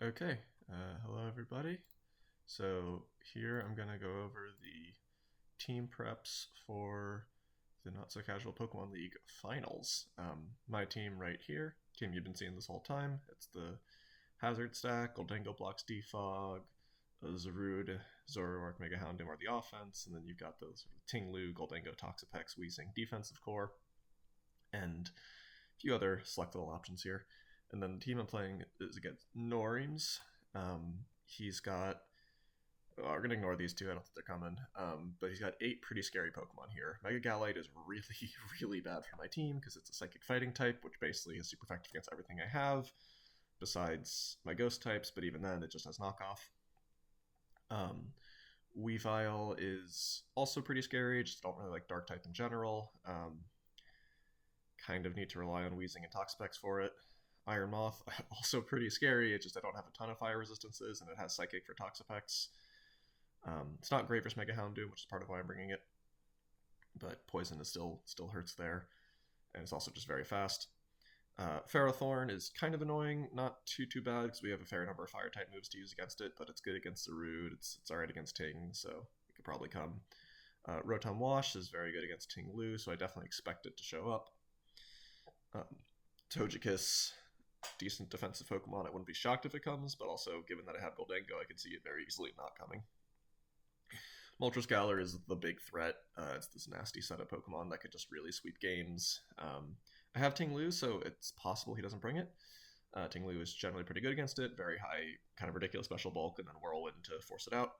Okay, hello everybody. So here I'm going to go over the team preps for the Not So Casual Pokemon League finals. My team right here, team you've been seeing this whole time, it's the Hazard Stack, Goldango blocks Defog, Zarude, Zoroark, Mega Houndoom are the offense, and then you've got those sort of Tinglu, Goldango, Toxapex, Weezing defensive core, and a few other selectable options here. And then the team I'm playing is against Noareames. He's got. Well, we're gonna ignore these two. I don't think they're coming. But he's got 8 pretty scary Pokemon here. Mega Gallade is really, really bad for my team because it's a Psychic Fighting type, which basically is super effective against everything I have, besides my Ghost types. But even then, it just has knockoff. Um, Weavile is also pretty scary. Just don't really like Dark type in general. Kind of need to rely on Weezing and Toxapex for it. Iron Moth, also pretty scary. It's just I don't have a ton of fire resistances, and it has Psychic for Toxapex. It's not great for Mega Houndoom, which is part of why I'm bringing it. But Poison is still hurts there, and it's also just very fast. Ferrothorn is kind of annoying, not too bad because we have a fair number of fire type moves to use against it, but it's good against Zarude. It's alright against Ting, so it could probably come. Rotom Wash is very good against Ting Lu, so I definitely expect it to show up. Togekiss, decent defensive Pokemon. I wouldn't be shocked if it comes, but also given that I have Goldango, I could see it very easily not coming. Moltres Galar is the big threat. It's this nasty set of Pokemon that could just really sweep games. I have Ting-Lu, so it's possible he doesn't bring it. Ting-Lu is generally pretty good against it. Very high, kind of ridiculous special bulk, and then Whirlwind to force it out.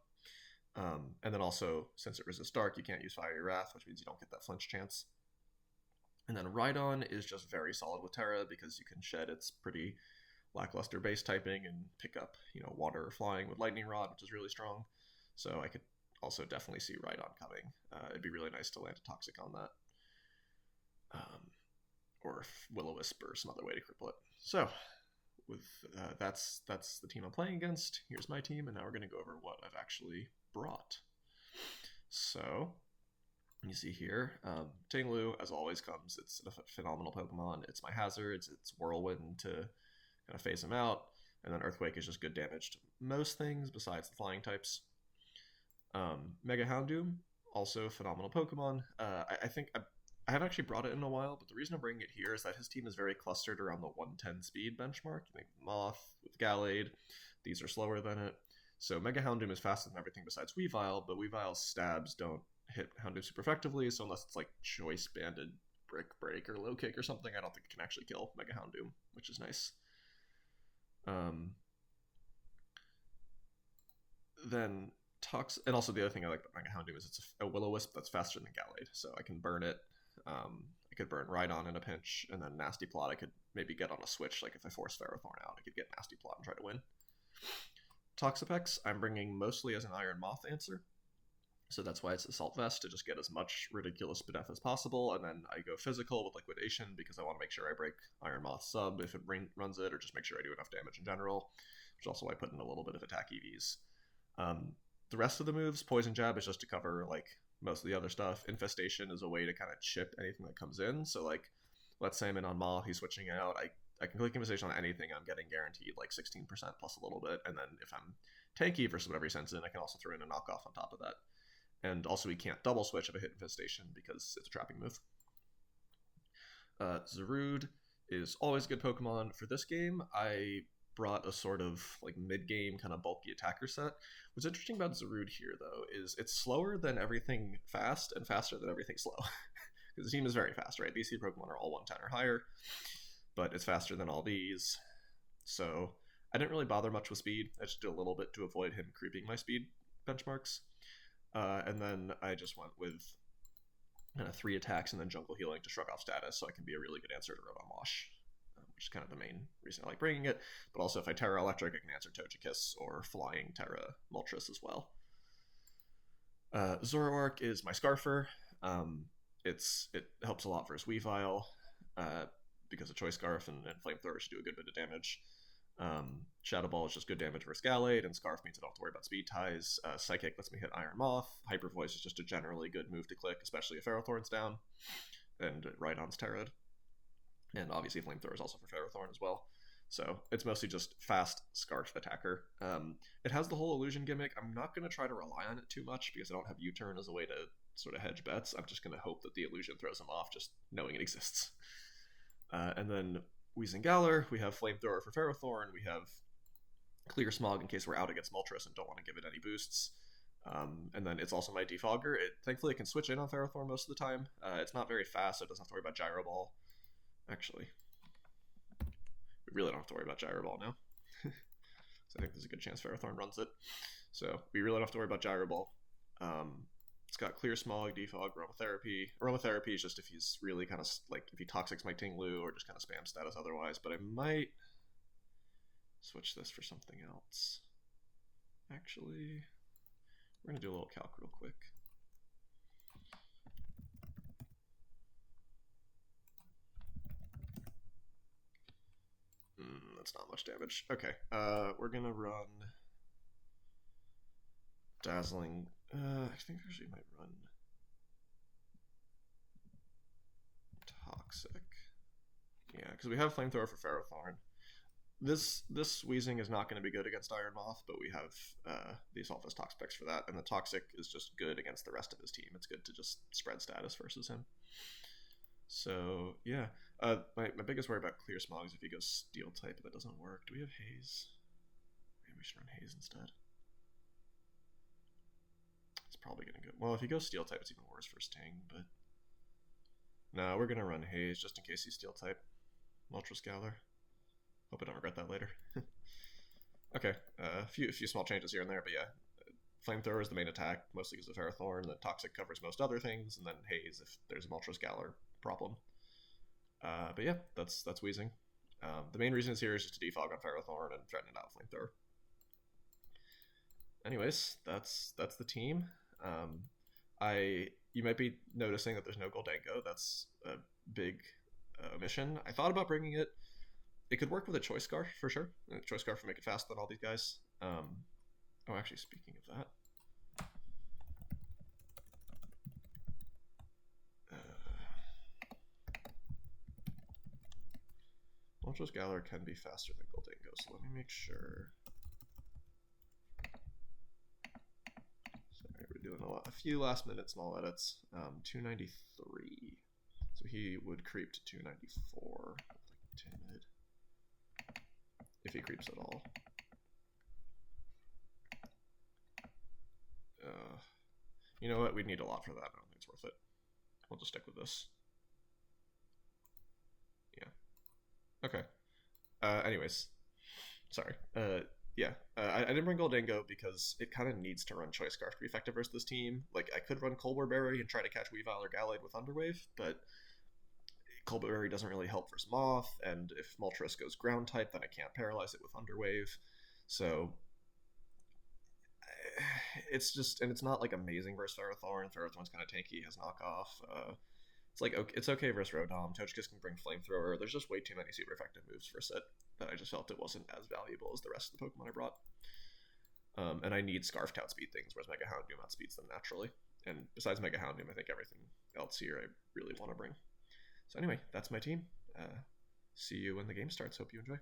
And then also, since it resists Dark, you can't use Fiery Wrath, which means you don't get that flinch chance. And then Rhydon is just very solid with Terra because you can shed its pretty lackluster base typing and pick up, water or flying with Lightning Rod, which is really strong. So I could also definitely see Rhydon coming. It'd be really nice to land a Toxic on that. Or Will-O-Wisp or some other way to cripple it. So, with that's the team I'm playing against. Here's my team, and now we're going to go over what I've actually brought. So, you see here, Ting-Lu, as always, comes. It's a phenomenal Pokemon. It's my hazards. It's Whirlwind to kind of phase him out. And then Earthquake is just good damage to most things besides the flying types. Mega Houndoom, also phenomenal Pokemon. I think I haven't actually brought it in a while, but the reason I'm bringing it here is that his team is very clustered around the 110 speed benchmark. You think Moth with Gallade, these are slower than it. So Mega Houndoom is faster than everything besides Weavile, but Weavile's stabs don't hit Houndoom super effectively, so unless it's like Choice Banded Brick Break or Low Kick or something, I don't think it can actually kill Mega Houndoom, which is nice. Then and also the other thing I like about Mega Houndoom is it's a Will-O-Wisp that's faster than Gallade, so I can burn it. I could burn Rhydon in a pinch, and then Nasty Plot I could maybe get on a switch, like if I force Ferrothorn out, I could get Nasty Plot and try to win. Toxapex I'm bringing mostly as an Iron Moth answer, so that's why it's Assault Vest, to just get as much ridiculous Bidef as possible, and then I go physical with Liquidation because I want to make sure I break Iron Moth sub if it runs it, or just make sure I do enough damage in general, which is also why I put in a little bit of attack EVs. The rest of the moves, Poison Jab is just to cover like most of the other stuff. Infestation is a way to kind of chip anything that comes in. So like, let's say I'm in on Moth, he's switching out. I can click Infestation on anything. I'm getting guaranteed like 16% plus a little bit. And then if I'm tanky versus whatever he sends in, I can also throw in a knockoff on top of that. And also he can't double switch if I hit Infestation because it's a trapping move. Zarude is always a good Pokemon. For this game, I brought a sort of like mid-game kind of bulky attacker set. What's interesting about Zarude here, though, is it's slower than everything fast and faster than everything slow. Because the team is very fast, right? These three Pokemon are all 110 or higher, but it's faster than all these. So I didn't really bother much with speed. I just did a little bit to avoid him creeping my speed benchmarks. And then I just went with kind of 3 attacks and then Jungle Healing to shrug off status, so I can be a really good answer to Rotom Wash, which is kind of the main reason I like bringing it. But also, if I Terra Electric, I can answer Togekiss or Flying Terra Moltres as well. Zoroark is my Scarfer. It helps a lot versus Weavile because of Choice Scarf and Flamethrower should do a good bit of damage. Shadow Ball is just good damage versus Gallade, and Scarf means I don't have to worry about speed ties. Psychic lets me hit Iron Moth. Hyper Voice is just a generally good move to click, especially if Ferrothorn's down, and Rhydon's Terra'd. And obviously Flamethrower is also for Ferrothorn as well. So it's mostly just fast Scarf attacker. It has the whole illusion gimmick. I'm not going to try to rely on it too much because I don't have U-turn as a way to sort of hedge bets. I'm just going to hope that the illusion throws him off just knowing it exists. And then Wheezing Galar, we have Flamethrower for Ferrothorn, we have Clear Smog in case we're out against Moltres and don't want to give it any boosts. And then it's also my defogger. Thankfully, it can switch in on Ferrothorn most of the time. It's not very fast, so it doesn't have to worry about Gyro Ball. Actually, we really don't have to worry about Gyro Ball now. So I think there's a good chance Ferrothorn runs it. So we really don't have to worry about Gyro Ball. It's got Clear Smog, Defog, Aromatherapy. Aromatherapy is just if he's really kind of like if he Toxics my Tinglu or just kind of spam status otherwise. But I might switch this for something else. Actually, we're going to do a little calc real quick. That's not much damage. Okay, we're going to run Dazzling. I think actually might run Toxic. Yeah, because we have Flamethrower for Ferrothorn. This Wheezing is not going to be good against Iron Moth, but we have the Assaultless Toxpex for that, and the Toxic is just good against the rest of his team. It's good to just spread status versus him. So, yeah. My biggest worry about Clear Smog is if he goes Steel type, but that doesn't work. Do we have Haze? Maybe we should run Haze instead. It's probably going to go... Well, if he goes Steel type, it's even worse for Sting, but... No, we're going to run Haze just in case he's Steel type. Moltres Galar. Hope I don't regret that later. Okay, a few small changes here and there, but yeah. Flamethrower is the main attack, mostly because of Ferrothorn. The Toxic covers most other things, and then Haze if there's a Moltres Galar problem. But yeah, that's Wheezing. The main reason is here is just to defog on Ferrothorn and threaten it out Flamethrower. Anyways, that's the team. You might be noticing that there's no Goldango. That's a big omission. I thought about bringing it. It could work with a Choice Scarf for sure. A Choice Scarf would make it faster than all these guys. Oh, actually, speaking of that, Moltres Galar can be faster than Goldango, so let me make sure. Sorry, we're doing a few last minute small edits. 293. So he would creep to 294 with like Timid. If he creeps at all. You know what? We'd need a lot for that. I don't think it's worth it. We'll just stick with this. Yeah. Okay. Anyways. Sorry. Yeah. I didn't bring Goldango because it kind of needs to run Choice Scarf to be effective versus this team. Like, I could run Colbur Berry and try to catch Weavile or Gallade with Thunderwave, but Colbur Berry doesn't really help versus Moth, and if Moltres goes Ground type, then I can't paralyze it with Thunderwave. So it's just, and it's not like amazing versus Ferrothorn. Ferrothorn's kind of tanky, has knockoff. It's like, okay, it's okay versus Rodom. Togekiss can bring Flamethrower. There's just way too many super effective moves for Sit that I just felt it wasn't as valuable as the rest of the Pokemon I brought. And I need Scarf to outspeed things, whereas Mega Houndoom outspeeds them naturally. And besides Mega Houndoom, I think everything else here I really want to bring. So anyway, that's my team. See you when the game starts. Hope you enjoy.